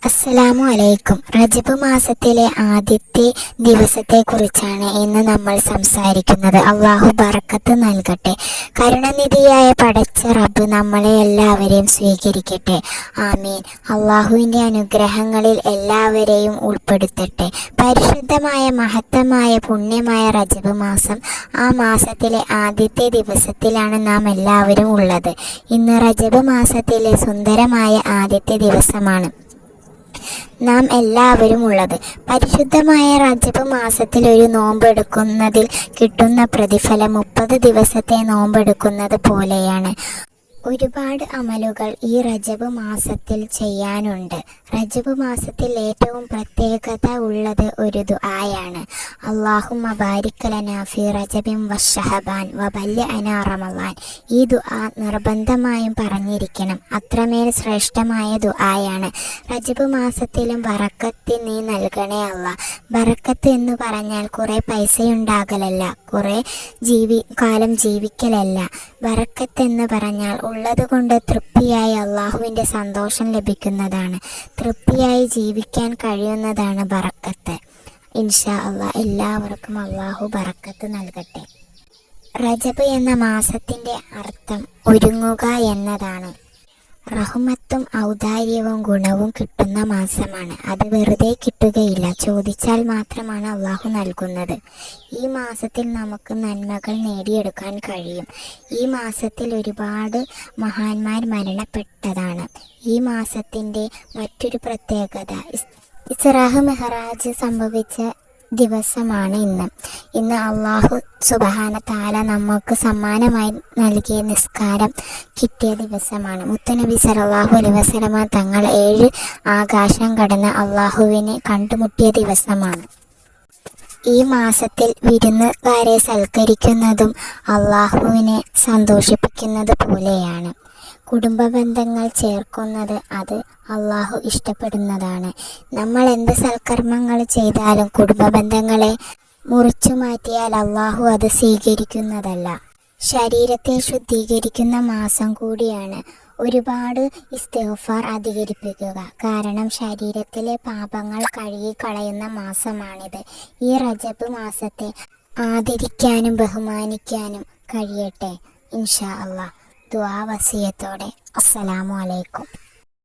അസ്സലാമു അലൈക്കും. റജബ് മാസത്തിലെ ആദ്യത്തെ ദിവസത്തെക്കുറിച്ചാണ് ഇന്ന് നമ്മൾ സംസാരിക്കുന്നത്. അള്ളാഹു ബറക്കത്ത് നൽകട്ടെ. കരുണനിധിയായ പടച്ച റബ്ബ് നമ്മളെ എല്ലാവരെയും സ്വീകരിക്കട്ടെ. ആമീൻ. അള്ളാഹുവിൻ്റെ അനുഗ്രഹങ്ങളിൽ എല്ലാവരെയും ഉൾപ്പെടുത്തട്ടെ. പരിശുദ്ധമായ മഹത്തമായ പുണ്യമായ റജബ് മാസം, ആ മാസത്തിലെ ആദ്യത്തെ ദിവസത്തിലാണ് നാം എല്ലാവരും ഉള്ളത്. ഇന്ന് റജബ് മാസത്തിലെ സുന്ദരമായ ആദ്യത്തെ ദിവസമാണ് നാം എല്ലാവരും ഉള്ളത്. പരിശുദ്ധമായ റജബ് മാസത്തിൽ ഒരു നോമ്പെടുക്കുന്നതിൽ കിട്ടുന്ന പ്രതിഫലം 30 ദിവസത്തെ നോമ്പെടുക്കുന്നത് പോലെയാണ്. ഒരുപാട് അമലുകൾ ഈ റജബ് മാസത്തിൽ ചെയ്യാനുണ്ട്. റജബ് മാസത്തിൽ ഏറ്റവും പ്രത്യേകത ഉള്ളത് ഒരു ദുആയാണ്. അല്ലാഹുമ്മ ബാരിക് ലനാ ഫീ റജബിൻ വശഅബാൻ വബല്ലിഅനാ റമളാൻ. ഈ ദുആ നിർബന്ധമായും പറഞ്ഞിരിക്കണം. അത്രമേൽ ശ്രേഷ്ഠമായ ദുആയാണ്. റജബ് മാസത്തിലും ബറക്കത്ത് നീ നൽകണേ അല്ലാ. ബറക്കത്ത് എന്ന് പറഞ്ഞാൽ കുറേ പൈസയുണ്ടാകലല്ല, കുറേ കാലം ജീവിക്കലല്ല. ബറക്കത്ത് എന്ന് പറഞ്ഞാൽ ഉള്ളതുകൊണ്ട് തൃപ്തിയായി അള്ളാഹുവിൻ്റെ സന്തോഷം ലഭിക്കുന്നതാണ്. തൃപ്തിയായി ജീവിക്കാൻ കഴിയുന്നതാണ് ബറക്കത്ത്. ഇൻഷാ അള്ളാഹ് എല്ലാവർക്കും അള്ളാഹു ബറക്കത്ത് നൽകട്ടെ. റജബ് എന്ന മാസത്തിൻ്റെ അർത്ഥം ഒരുങ്ങുക എന്നതാണ്. റഹ്മത്തും ഔദാര്യവും ഗുണവും കിട്ടുന്ന മാസമാണ്. അത് വെറുതെ കിട്ടുകയില്ല, ചോദിച്ചാൽ മാത്രമാണ് അള്ളാഹു നൽകുന്നത്. ഈ മാസത്തിൽ നമുക്ക് നന്മകൾ നേടിയെടുക്കാൻ കഴിയും. ഈ മാസത്തിൽ ഒരുപാട് മഹാന്മാർ മരണപ്പെട്ടതാണ്. ഈ മാസത്തിൻ്റെ മറ്റൊരു പ്രത്യേകത ഇസ്റാഹ് മെഹറാജ് സംഭവിച്ച ദിവസമാണ് ഇന്ന് അള്ളാഹു സുബ്ഹാന തആല നമുക്ക് സമ്മാനമായി നൽകിയ നിസ്കാരം കിട്ടിയ ദിവസമാണ്. മുത്തുനബി സല്ലല്ലാഹു അലൈഹി വസല്ലമ തങ്ങൾ 7 ആകാശം കടന്ന് അള്ളാഹുവിനെ കണ്ടുമുട്ടിയ ദിവസമാണ്. ഈ മാസത്തിൽ വിരുന്നുകാരെ സൽക്കരിക്കുന്നതും അള്ളാഹുവിനെ സന്തോഷിപ്പിക്കുന്നത് പോലെയാണ്. കുടുംബ ബന്ധങ്ങൾ ചേർക്കുന്നത് അത് അള്ളാഹു ഇഷ്ടപ്പെടുന്നതാണ്. നമ്മൾ എന്ത് സൽക്കർമ്മങ്ങൾ ചെയ്താലും കുടുംബ ബന്ധങ്ങളെ മുറിച്ചു മാറ്റിയാൽ അള്ളാഹു അത് സ്വീകരിക്കുന്നതല്ല. ശരീരത്തെ ശുദ്ധീകരിക്കുന്ന മാസം കൂടിയാണ്. ഒരുപാട് ഇസ്തിഗ്ഫാർ അധികരിപ്പിക്കുക, കാരണം ശരീരത്തിലെ പാപങ്ങൾ കഴുകിക്കളയുന്ന മാസമാണിത്. ഈ റജബ് മാസത്തെ ആദരിക്കാനും ബഹുമാനിക്കാനും കഴിയട്ടെ ഇൻഷാ അള്ളാഹ്. ദുആ വസിയത്തോടെ. അസ്സലാമു അലൈക്കും.